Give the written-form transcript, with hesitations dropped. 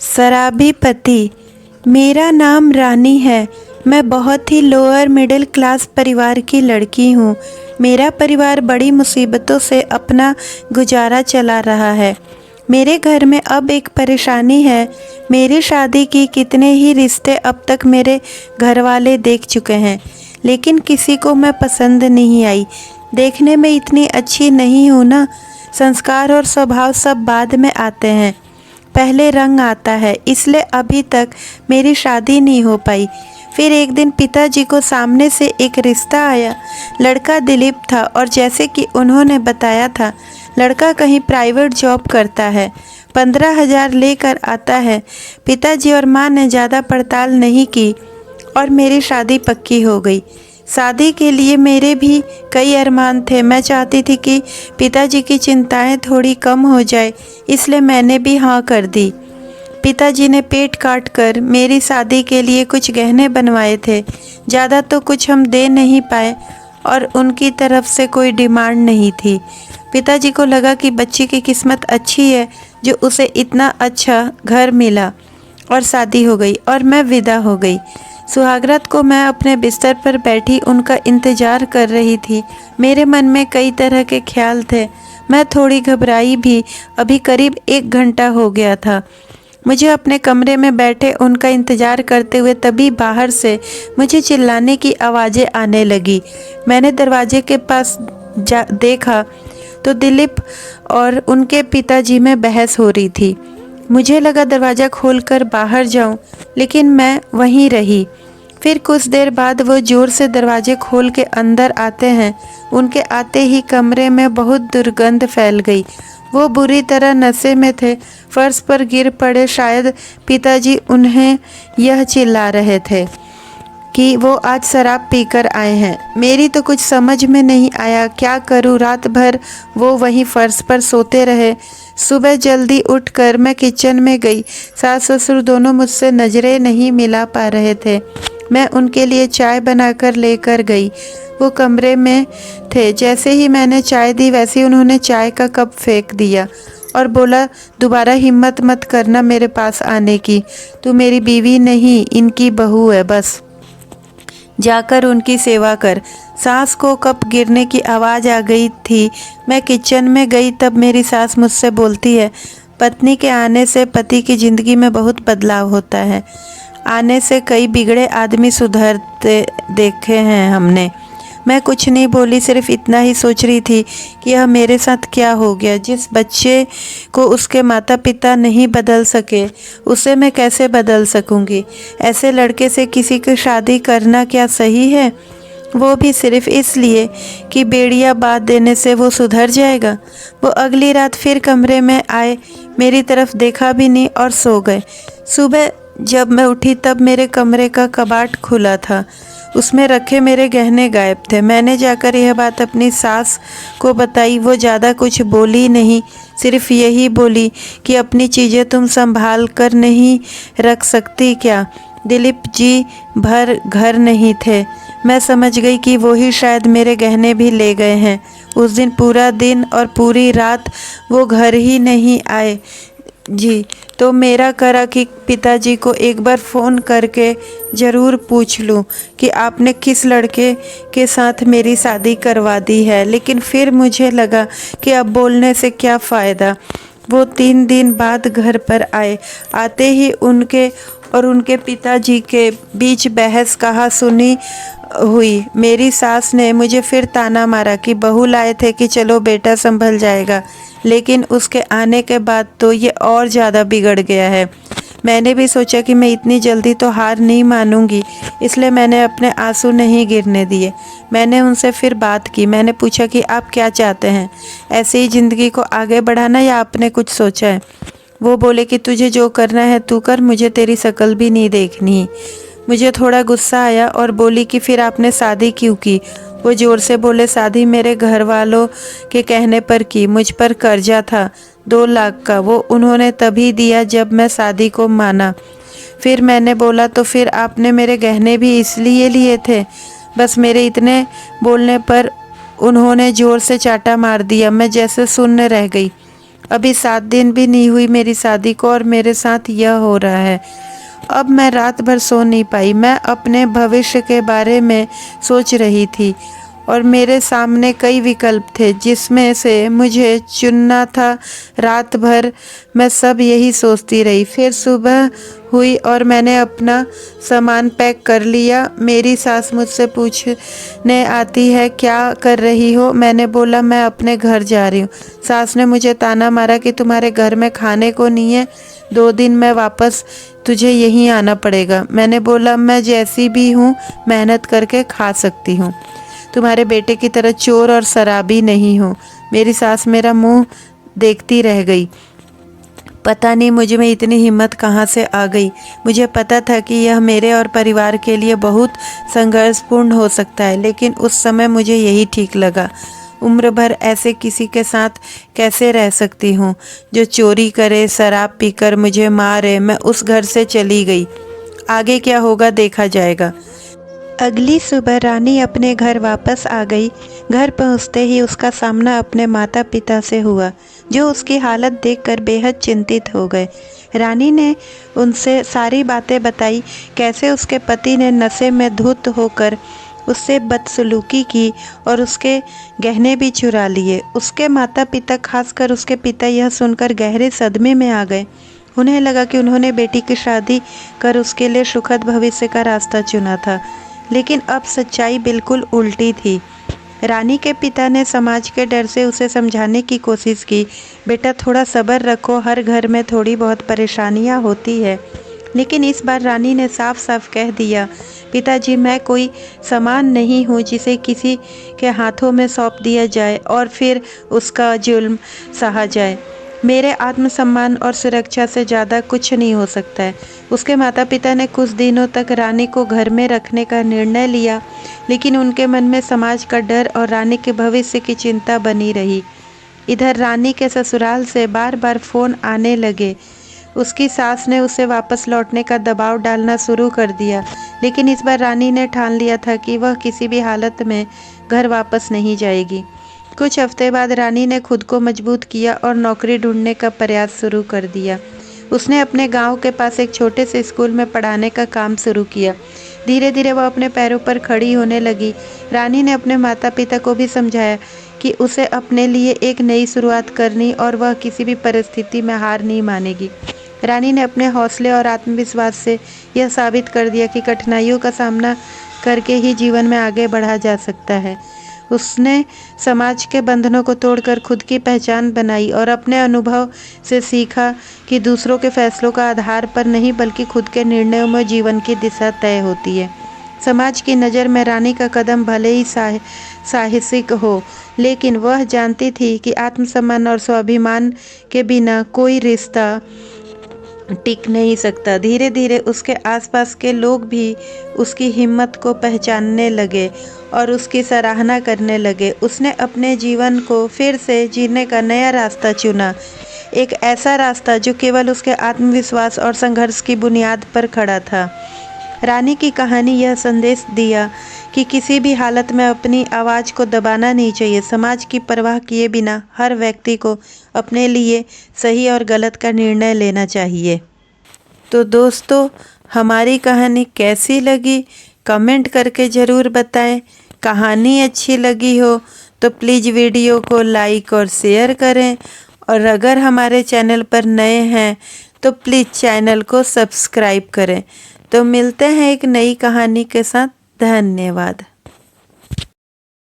शराबी पति। मेरा नाम रानी है। मैं बहुत ही लोअर मिडिल क्लास परिवार की लड़की हूँ। मेरा परिवार बड़ी मुसीबतों से अपना गुजारा चला रहा है। मेरे घर में अब एक परेशानी है। मेरी शादी की कितने ही रिश्ते अब तक मेरे घर वाले देख चुके हैं, लेकिन किसी को मैं पसंद नहीं आई। देखने में इतनी अच्छी नहीं हूँ ना। संस्कार और स्वभाव सब बाद में आते हैं, पहले रंग आता है, इसलिए अभी तक मेरी शादी नहीं हो पाई। फिर एक दिन पिताजी को सामने से एक रिश्ता आया। लड़का दिलीप था और जैसे कि उन्होंने बताया था, लड़का कहीं प्राइवेट जॉब करता है, 15,000 लेकर आता है। पिताजी और माँ ने ज़्यादा पड़ताल नहीं की और मेरी शादी पक्की हो गई। शादी के लिए मेरे भी कई अरमान थे। मैं चाहती थी कि पिताजी की चिंताएं थोड़ी कम हो जाए, इसलिए मैंने भी हाँ कर दी। पिताजी ने पेट काट कर मेरी शादी के लिए कुछ गहने बनवाए थे। ज़्यादा तो कुछ हम दे नहीं पाए और उनकी तरफ से कोई डिमांड नहीं थी। पिताजी को लगा कि बच्ची की किस्मत अच्छी है जो उसे इतना अच्छा घर मिला, और शादी हो गई और मैं विदा हो गई। सुहागरात को मैं अपने बिस्तर पर बैठी उनका इंतज़ार कर रही थी। मेरे मन में कई तरह के ख्याल थे। मैं थोड़ी घबराई भी। अभी करीब 1 घंटा हो गया था मुझे अपने कमरे में बैठे उनका इंतज़ार करते हुए। तभी बाहर से मुझे चिल्लाने की आवाज़ें आने लगी। मैंने दरवाजे के पास देखा तो दिलीप और उनके पिताजी में बहस हो रही थी। मुझे लगा दरवाज़ा खोलकर बाहर जाऊं, लेकिन मैं वहीं रही। फिर कुछ देर बाद वो ज़ोर से दरवाजे खोल के अंदर आते हैं। उनके आते ही कमरे में बहुत दुर्गंध फैल गई। वो बुरी तरह नशे में थे, फर्श पर गिर पड़े। शायद पिताजी उन्हें यह चिल्ला रहे थे कि वो आज शराब पीकर आए हैं। मेरी तो कुछ समझ में नहीं आया, क्या करूं। रात भर वो वहीं फर्श पर सोते रहे। सुबह जल्दी उठकर मैं किचन में गई। सास ससुर दोनों मुझसे नज़रें नहीं मिला पा रहे थे। मैं उनके लिए चाय बनाकर लेकर गई। वो कमरे में थे। जैसे ही मैंने चाय दी, वैसे ही उन्होंने चाय का कप फेंक दिया और बोला, दोबारा हिम्मत मत करना मेरे पास आने की। तू मेरी बीवी नहीं, इनकी बहू है, बस जाकर उनकी सेवा कर। सास को कप गिरने की आवाज़ आ गई थी। मैं किचन में गई, तब मेरी सास मुझसे बोलती है, पत्नी के आने से पति की ज़िंदगी में बहुत बदलाव होता है। आने से कई बिगड़े आदमी सुधरते देखे हैं हमने। मैं कुछ नहीं बोली, सिर्फ इतना ही सोच रही थी कि यह मेरे साथ क्या हो गया। जिस बच्चे को उसके माता पिता नहीं बदल सके, उसे मैं कैसे बदल सकूंगी। ऐसे लड़के से किसी की शादी करना क्या सही है? वो भी सिर्फ इसलिए कि बेड़िया बात देने से वो सुधर जाएगा। वो अगली रात फिर कमरे में आए, मेरी तरफ देखा भी नहीं और सो गए। सुबह जब मैं उठी तब मेरे कमरे का कबाट खुला था। उसमें रखे मेरे गहने गायब थे। मैंने जाकर यह बात अपनी सास को बताई। वो ज़्यादा कुछ बोली नहीं, सिर्फ यही बोली कि अपनी चीज़ें तुम संभाल कर नहीं रख सकती क्या? दिलीप जी भर घर नहीं थे। मैं समझ गई कि वो ही शायद मेरे गहने भी ले गए हैं। उस दिन पूरा दिन और पूरी रात वो घर ही नहीं आए जी। तो मेरा करा कि पिताजी को एक बार फ़ोन करके ज़रूर पूछ लूँ कि आपने किस लड़के के साथ मेरी शादी करवा दी है। लेकिन फिर मुझे लगा कि अब बोलने से क्या फ़ायदा। वो 3 दिन बाद घर पर आए। आते ही उनके और उनके पिताजी के बीच बहस कहा सुनी हुई। मेरी सास ने मुझे फिर ताना मारा कि बहू लाए थे कि चलो बेटा संभल जाएगा, लेकिन उसके आने के बाद तो ये और ज़्यादा बिगड़ गया है। मैंने भी सोचा कि मैं इतनी जल्दी तो हार नहीं मानूंगी, इसलिए मैंने अपने आंसू नहीं गिरने दिए। मैंने उनसे फिर बात की। मैंने पूछा कि आप क्या चाहते हैं, ऐसे ही ज़िंदगी को आगे बढ़ाना या आपने कुछ सोचा है? वो बोले कि तुझे जो करना है तू कर, मुझे तेरी शक्ल भी नहीं देखनी। मुझे थोड़ा गुस्सा आया और बोली कि फिर आपने शादी क्यों की? वो ज़ोर से बोले, शादी मेरे घर वालों के कहने पर की। मुझ पर कर्जा था 2 लाख का, वो उन्होंने तभी दिया जब मैं शादी को माना। फिर मैंने बोला, तो फिर आपने मेरे गहने भी इसलिए लिए थे? बस मेरे इतने बोलने पर उन्होंने ज़ोर से चाटा मार दिया। मैं जैसे सुन्न रह गई। अभी 7 दिन भी नहीं हुई मेरी शादी को और मेरे साथ यह हो रहा है। अब मैं रात भर सो नहीं पाई। मैं अपने भविष्य के बारे में सोच रही थी और मेरे सामने कई विकल्प थे जिसमें से मुझे चुनना था। रात भर मैं सब यही सोचती रही। फिर सुबह हुई और मैंने अपना सामान पैक कर लिया। मेरी सास मुझसे पूछने आती है, क्या कर रही हो? मैंने बोला, मैं अपने घर जा रही हूँ। सास ने मुझे ताना मारा कि तुम्हारे घर में खाने को नहीं है, 2 दिन में वापस तुझे यहीं आना पड़ेगा। मैंने बोला, मैं जैसी भी हूँ मेहनत करके खा सकती हूँ, तुम्हारे बेटे की तरह चोर और शराबी नहीं हूँ। मेरी सास मेरा मुंह देखती रह गई। पता नहीं मुझ में इतनी हिम्मत कहाँ से आ गई। मुझे पता था कि यह मेरे और परिवार के लिए बहुत संघर्षपूर्ण हो सकता है, लेकिन उस समय मुझे यही ठीक लगा। उम्र भर ऐसे किसी के साथ कैसे रह सकती हूँ जो चोरी करे, शराब पीकर मुझे मारे। मैं उस घर से चली गई। आगे क्या होगा देखा जाएगा। अगली सुबह रानी अपने घर वापस आ गई। घर पहुंचते ही उसका सामना अपने माता पिता से हुआ, जो उसकी हालत देखकर बेहद चिंतित हो गए। रानी ने उनसे सारी बातें बताई, कैसे उसके पति ने नशे में धुत होकर उससे बदसलूकी की और उसके गहने भी चुरा लिए। उसके माता पिता, खासकर उसके पिता, यह सुनकर गहरे सदमे में आ गए। उन्हें लगा कि उन्होंने बेटी की शादी कर उसके लिए सुखद भविष्य का रास्ता चुना था, लेकिन अब सच्चाई बिल्कुल उल्टी थी। रानी के पिता ने समाज के डर से उसे समझाने की कोशिश की, बेटा थोड़ा सब्र रखो, हर घर में थोड़ी बहुत परेशानियां होती है। लेकिन इस बार रानी ने साफ साफ कह दिया, पिताजी मैं कोई सामान नहीं हूँ जिसे किसी के हाथों में सौंप दिया जाए और फिर उसका जुल्म सहा जाए। मेरे आत्मसम्मान और सुरक्षा से ज़्यादा कुछ नहीं हो सकता है। उसके माता पिता ने कुछ दिनों तक रानी को घर में रखने का निर्णय लिया, लेकिन उनके मन में समाज का डर और रानी के भविष्य की चिंता बनी रही। इधर रानी के ससुराल से बार बार फ़ोन आने लगे। उसकी सास ने उसे वापस लौटने का दबाव डालना शुरू कर दिया, लेकिन इस बार रानी ने ठान लिया था कि वह किसी भी हालत में घर वापस नहीं जाएगी। कुछ हफ्ते बाद रानी ने खुद को मजबूत किया और नौकरी ढूंढने का प्रयास शुरू कर दिया। उसने अपने गांव के पास एक छोटे से स्कूल में पढ़ाने का काम शुरू किया। धीरे धीरे वह अपने पैरों पर खड़ी होने लगी। रानी ने अपने माता पिता को भी समझाया कि उसे अपने लिए एक नई शुरुआत करनी और वह किसी भी परिस्थिति में हार नहीं मानेगी। रानी ने अपने हौसले और आत्मविश्वास से यह साबित कर दिया कि कठिनाइयों का सामना करके ही जीवन में आगे बढ़ा जा सकता है। उसने समाज के बंधनों को तोड़कर खुद की पहचान बनाई और अपने अनुभव से सीखा कि दूसरों के फैसलों का आधार पर नहीं बल्कि खुद के निर्णयों में जीवन की दिशा तय होती है। समाज की नज़र में रानी का कदम भले ही साहसिक हो, लेकिन वह जानती थी कि आत्मसम्मान और स्वाभिमान के बिना कोई रिश्ता टिक नहीं सकता। धीरे धीरे उसके आसपास के लोग भी उसकी हिम्मत को पहचानने लगे और उसकी सराहना करने लगे। उसने अपने जीवन को फिर से जीने का नया रास्ता चुना, एक ऐसा रास्ता जो केवल उसके आत्मविश्वास और संघर्ष की बुनियाद पर खड़ा था। रानी की कहानी यह संदेश दिया कि किसी भी हालत में अपनी आवाज़ को दबाना नहीं चाहिए। समाज की परवाह किए बिना हर व्यक्ति को अपने लिए सही और गलत का निर्णय लेना चाहिए। तो दोस्तों, हमारी कहानी कैसी लगी कमेंट करके ज़रूर बताएं। कहानी अच्छी लगी हो तो प्लीज़ वीडियो को लाइक और शेयर करें, और अगर हमारे चैनल पर नए हैं तो प्लीज़ चैनल को सब्सक्राइब करें। तो मिलते हैं एक नई कहानी के साथ। धन्यवाद।